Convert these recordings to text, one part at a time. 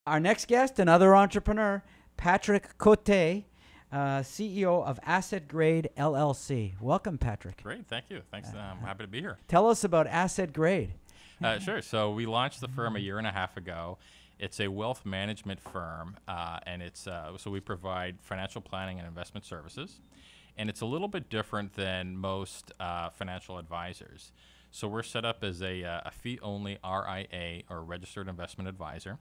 Our next guest, another entrepreneur, Patrick Cote, CEO of AssetGrade LLC. Welcome, Patrick. Great, thank you. Thanks. I'm happy to be here. Tell us about AssetGrade. Sure. So we launched the firm a year and a half ago. It's a wealth management firm, and it's so we provide financial planning and investment services. And it's a little bit different than most financial advisors. So we're set up as a fee-only RIA, or registered investment advisor.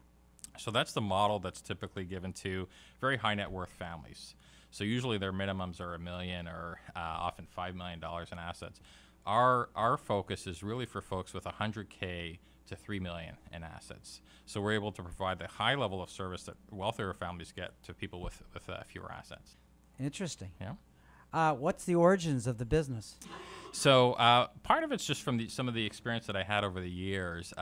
So that's the model that's typically given to very high net worth families. So usually their minimums are $1 million or often $5 million in assets. Our focus is really for folks with $100K to $3 million in assets. So we're able to provide the high level of service that wealthier families get to people with fewer assets. Interesting. Yeah. What's the origins of the business? So part of it's just from some of the experience that I had over the years.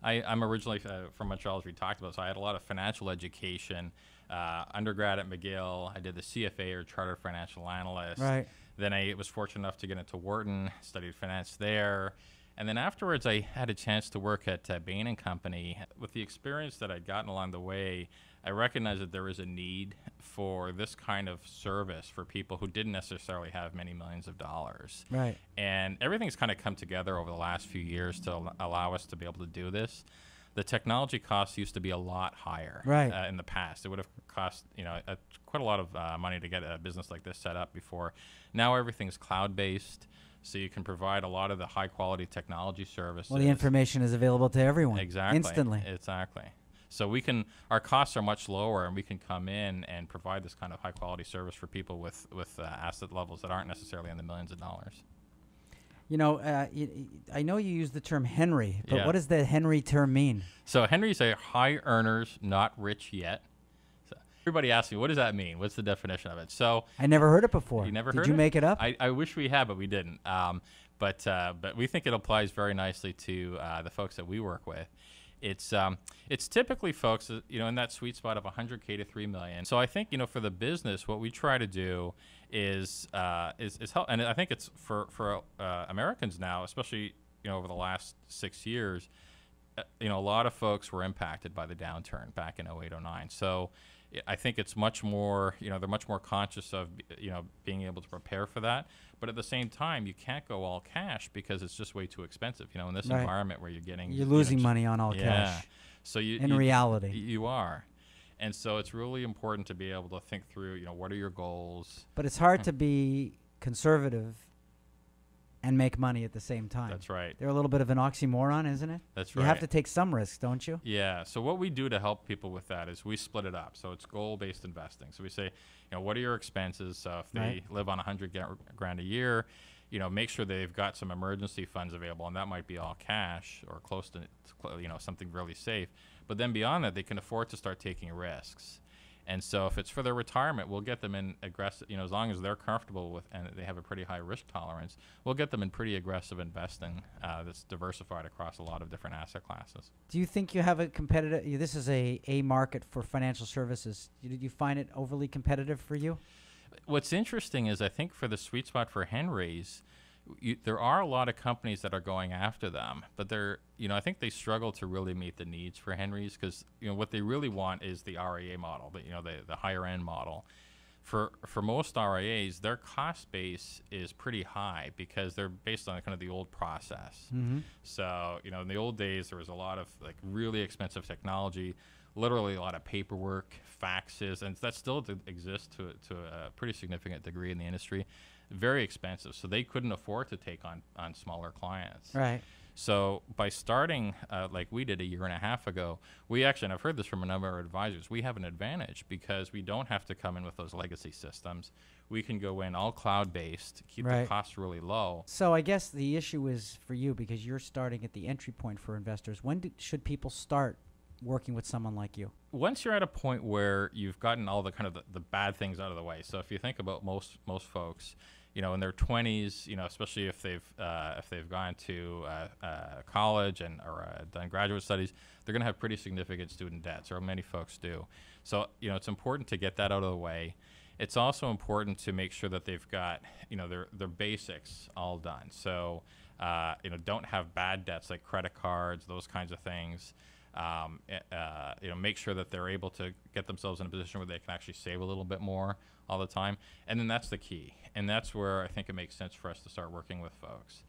I'm originally from Montreal, as we talked about, so I had a lot of financial education. Undergrad at McGill, I did the CFA, or Chartered Financial Analyst. Right. Then I was fortunate enough to get into Wharton, studied finance there. And then afterwards, I had a chance to work at Bain & Company. With the experience that I'd gotten along the way, I recognized that there was a need for this kind of service for people who didn't necessarily have many millions of dollars. Right. And everything's kind of come together over the last few years to allow us to be able to do this. The technology costs used to be a lot higher in the past. It would have cost quite a lot of money to get a business like this set up before. Now everything's cloud-based, so you can provide a lot of the high-quality technology services. Well, the information is available to everyone. Exactly. Instantly. Exactly. So our costs are much lower, and we can come in and provide this kind of high-quality service for people with asset levels that aren't necessarily in the millions of dollars. You know, I know you use the term Henry, but Yeah. what does the Henry term mean? So Henry's a high earners, not rich yet. So everybody asks me, what does that mean? What's the definition of it? So I never heard it before. You never Did heard you it? make it up? I wish we had, but we didn't. But we think it applies very nicely to the folks that we work with. It's typically folks, in that sweet spot of 100K to 3 million. So I think, for the business, what we try to do is help, and I think it's for Americans now, especially over the last 6 years. A lot of folks were impacted by the downturn back in 08, 09. So I think it's much more, they're much more conscious of, being able to prepare for that. But at the same time, you can't go all cash because it's just way too expensive. In this environment where you're losing money on all cash. cash. So in reality, you are. And so it's really important to be able to think through, what are your goals? But it's hard to be conservative and make money at the same time. That's right. They're a little bit of an oxymoron, isn't it? That's right. You have to take some risks, don't you? Yeah. So what we do to help people with that is we split it up. So it's goal-based investing. So we say, what are your expenses? So if they live on 100 grand a year, make sure they've got some emergency funds available, and that might be all cash or close to, something really safe. But then beyond that, they can afford to start taking risks. And so if it's for their retirement, we'll get them in aggressive, as long as they're comfortable with and they have a pretty high risk tolerance, we'll get them in pretty aggressive investing that's diversified across a lot of different asset classes. Do you think you have a competitive, this is a market for financial services. Did you find it overly competitive for you? What's interesting is I think for the sweet spot for Henry's, there are a lot of companies that are going after them, but I think they struggle to really meet the needs for Henry's because, what they really want is the RIA model, the higher end model. For most RIAs, their cost base is pretty high because they're based on kind of the old process. Mm-hmm. So, in the old days, there was a lot of really expensive technology, literally a lot of paperwork, faxes, and that still exists to a pretty significant degree in the industry. Very expensive, so they couldn't afford to take on smaller clients. Right. So by starting like we did a year and a half ago, we actually, and I've heard this from a number of advisors, we have an advantage because we don't have to come in with those legacy systems. We can go in all cloud-based, keep the costs really low. So I guess the issue is for you because you're starting at the entry point for investors. When should people start working with someone like you? Once you're at a point where you've gotten all the kind of the bad things out of the way. So if you think about most folks, in their 20s, especially if they've gone to college or done graduate studies, they're going to have pretty significant student debts, or many folks do. So it's important to get that out of the way. It's also important to make sure that they've got their basics all done. So don't have bad debts like credit cards, those kinds of things. make sure that they're able to get themselves in a position where they can actually save a little bit more all the time. And then that's the key. And that's where I think it makes sense for us to start working with folks.